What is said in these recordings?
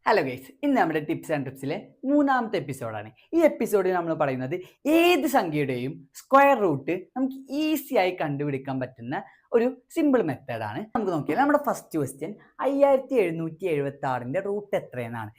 Hello guys, ഇന്ന് നമ്മുടെ tips and ട്രിപ്സിലെ മൂന്നാമത്തെ എപ്പിസോഡാണ്. ഈ എപ്പിസോഡിൽ നമ്മൾ പറയുന്നത് ഏത് സംഖ്യയുടെയും സ്ക്വയർ റൂട്ട് നമുക്ക് ഈസി ആയി കണ്ടുപിടിക്കാൻ പറ്റുന്ന ഒരു സിമ്പിൾ മെത്തേഡാണ്. നമുക്ക് നോക്കിയാൽ നമ്മുടെ ഫസ്റ്റ് ക്വസ്റ്റ്യൻ 5776ന്റെ റൂട്ട് എത്രയെന്നാണ്.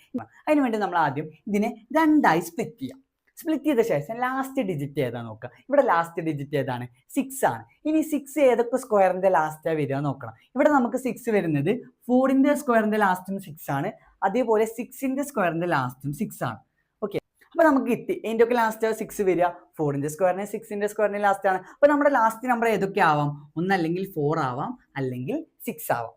അതിനുവേണ്ടി നമ്മൾ ആദ്യം ഇതിനെ രണ്ടായി സ്പ്ലിറ്റ് ചെയ്യാം. സ്പ്ലിറ്റ് ചെയ്ത ശേഷം ലാസ്റ്റ് ഡിജിറ്റ് ഏതാണ് നോക്കുക. ഇവിടെ ലാസ്റ്റ് ഡിജിറ്റ് ഏതാണ്? 6 ആണ്. ഇനി 6 ഏതൊക്കെ സ്ക്വയറിന്റെ ലാസ്റ്റാ വരിക നോക്കണം. ഇവിടെ നമുക്ക് 6 വരുന്നത് 4ന്റെ സ്ക്വയറിന്റെ ലാസ്റ്റും 6 ആണ്. അതേപോലെ 6ന്റെ സ്ക്വയറിന്റെ ലാസ്റ്റും 6 ആണ്. ഓക്കെ, അപ്പൊ നമുക്ക് കിട്ടി ഇതിന്റെ ഒക്കെ ലാസ്റ്റ് 6 വരിക. 4ന്റെ സ്ക്വയറിന് 6ന്റെ സ്ക്വയറിന് ലാസ്റ്റ് ആണ്. അപ്പൊ നമ്മുടെ ലാസ്റ്റ് നമ്പർ ഏതൊക്കെ ആവാം? ഒന്നല്ലെങ്കിൽ 4 ആവാം, അല്ലെങ്കിൽ 6 ആവാം.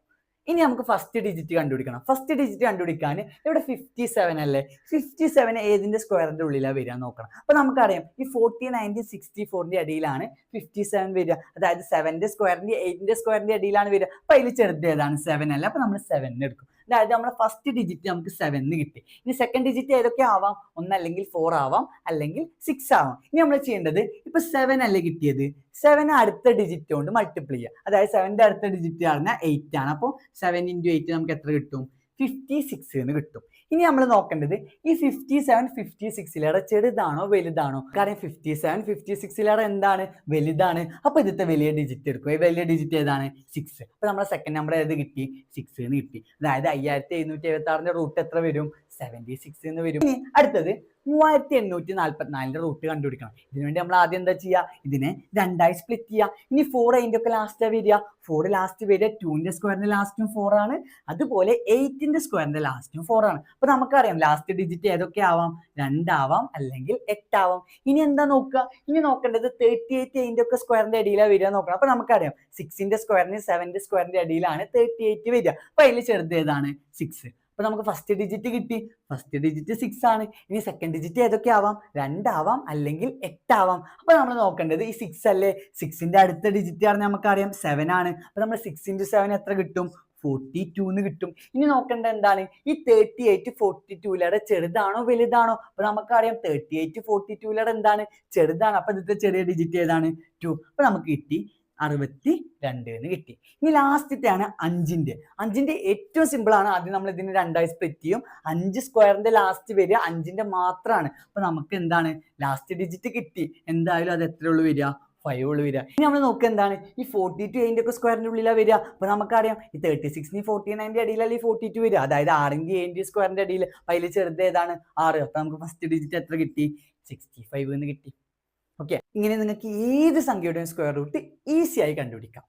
ഇനി നമുക്ക് ഫസ്റ്റ് ഡിജിറ്റ് കണ്ടുപിടിക്കണം. ഫസ്റ്റ് ഡിജിറ്റ് കണ്ടുപിടിക്കാൻ ഇവിടെ 57 അല്ലേ? 57 ഏതിന്റെ സ്ക്വയറിന്റെ ഉള്ളിലാണ് വരിക നോക്കണം. അപ്പൊ നമുക്കറിയാം ഈ 40, 90, 64ന്റെ ഇടയിലാണ് 57 വരിക. അതായത് 7ന്റെ സ്ക്വയറിന്റെ 8ന്റെ സ്ക്വയറിന്റെ ഇടയിലാണ് വരിക. അപ്പൊ അതിൽ ചെറുത് ഏതാണ്? 7 അല്ല. അപ്പൊ നമ്മൾ 7 എടുക്കും. അതായത് നമ്മുടെ ഫസ്റ്റ് ഡിജിറ്റ് നമുക്ക് 7 കിട്ടി. ഇനി സെക്കൻഡ് ഡിജിറ്റ് ഏതൊക്കെ ആവാം? ഒന്നല്ലെങ്കിൽ 4 ആവാം, അല്ലെങ്കിൽ 6 ആവാം. ഇനി നമ്മൾ ചെയ്യേണ്ടത്, ഇപ്പൊ 7 അല്ലേ കിട്ടിയത്, 7 അടുത്ത ഡിജിറ്റ് കൊണ്ട് മൾട്ടിപ്ലൈ ചെയ്യുക. അതായത് 7ന്റെ അടുത്ത ഡിജിറ്റ് പറഞ്ഞാൽ 8 ആണ്. അപ്പോൾ 7 × 8 നമുക്ക് എത്ര കിട്ടും? 56 എന്ന് കിട്ടും. ഇനി നമ്മൾ നോക്കേണ്ടത് ഈ 57 56ലേറെ ചെറുതാണോ വലുതാണോ? കാരണം 57 56ലേറെ എന്താണ്? വലുതാണ്. അപ്പൊ ഇതിന്റെ വലിയ ഡിജിറ്റ് എടുക്കും. ഈ വലിയ ഡിജിറ്റ് ഏതാണ്? 6. അപ്പൊ നമ്മുടെ സെക്കൻഡ് നമ്പർ ഏത് കിട്ടി? 6 എന്ന് കിട്ടി. അതായത് 5776ന്റെ റൂട്ട് എത്ര വരും? 76 എന്ന് വരും. ഇനി അടുത്തത് 3844ന്റെ റൂട്ട് കണ്ടുപിടിക്കണം. ഇതിനുവേണ്ടി നമ്മൾ ആദ്യം എന്താ ചെയ്യുക? ഇതിനെ രണ്ടായി സ്പ്ലിറ്റ് ചെയ്യുക. ഇനി 4 അതിന്റെ ഒക്കെ ലാസ്റ്റ് വരിക. 4 ലാസ്റ്റ് വരിക 2ന്റെ സ്ക്വയറിന്റെ ലാസ്റ്റും 4 ആണ്. അതുപോലെ 8ന്റെ സ്ക്വയറിന്റെ ലാസ്റ്റും 4 ആണ്. അപ്പൊ നമുക്കറിയാം ലാസ്റ്റ് ഡിജിറ്റ് ഏതൊക്കെ ആവാം? 2 ആവാം, അല്ലെങ്കിൽ 8 ആവാം. ഇനി എന്താ നോക്കുക? ഇനി നോക്കേണ്ടത് 38 അതിന്റെ ഒക്കെ സ്ക്വയറിന്റെ അടിയിലാണ് വരിക നോക്കണം. അപ്പൊ നമുക്കറിയാം 6ന്റെ സ്ക്വയറിന് 7ന്റെ സ്ക്വയറിന്റെ അടിയിലാണ് 38 വരിക. അപ്പൊ അതിൽ ചെറുത് ഏതാണ്? 6. അപ്പൊ നമുക്ക് ഫസ്റ്റ് ഡിജിറ്റ് കിട്ടി. ഫസ്റ്റ് ഡിജിറ്റ് 6 ആണ്. ഇനി സെക്കൻഡ് ഡിജിറ്റ് ഏതൊക്കെ ആവാം? 2 ആവാം, അല്ലെങ്കിൽ 8 ആവാം. അപ്പൊ നമ്മൾ നോക്കേണ്ടത് ഈ 6 അല്ലേ? 6ന്റെ അടുത്ത ഡിജിറ്റ് പറഞ്ഞാൽ നമുക്കറിയാം 7 ആണ്. അപ്പൊ നമ്മൾ 6 × 7 എത്ര കിട്ടും? 42 എന്ന് കിട്ടും. ഇനി നോക്കേണ്ടത് എന്താണ്? ഈ 38 42ലേറെ ചെറുതാണോ വലുതാണോ? അപ്പൊ നമുക്കറിയാം 38 42ലേറെ എന്താണ്? ചെറുതാണ്. അപ്പൊ ഇതിന്റെ ചെറിയ ഡിജിറ്റ് ഏതാണ്? 2. അപ്പൊ നമുക്ക് കിട്ടി 62 എന്ന് കിട്ടി. ഇനി ലാസ്റ്റത്തെ ആണ് 5ന്റെ ഏറ്റവും സിമ്പിൾ ആണ്. ആദ്യം നമ്മൾ ഇതിന് രണ്ടായി സ്പ്ലിറ്റ് ചെയ്യും. 5 സ്ക്വയറിന്റെ ലാസ്റ്റ് വരിക 5ന്റെ മാത്രമാണ്. അപ്പൊ നമുക്ക് എന്താണ്? ലാസ്റ്റ് ഡിജിറ്റ് കിട്ടി. എന്തായാലും അത് എത്ര ഉള്ളു വരിക? 5 ഉള്ളു വരിക. ഇനി നമ്മൾ നോക്കുക എന്താണ്? ഈ 42 അതിന്റെ ഒക്കെ സ്ക്വയറിന്റെ ഉള്ളിലാണ് വരിക. അപ്പൊ നമുക്കറിയാം ഈ 36 49ന്റെ ഇടയിലല്ലേ ഈ 42 വരിക. അതായത് 6 × 7 സ്ക്വയറിന്റെ ഇടയിൽ. അപ്പൊ അതിൽ ചെറുത് ഏതാണ്? 6. അപ്പൊ നമുക്ക് ഫസ്റ്റ് ഡിജിറ്റ് എത്ര കിട്ടി? 65 എന്ന് കിട്ടി. ഓക്കെ, ഇങ്ങനെ നിങ്ങൾക്ക് ഏത് സംഖ്യയുടെയും സ്ക്വയർ റൂട്ട് ഈസി ആയി കണ്ടുപിടിക്കാം.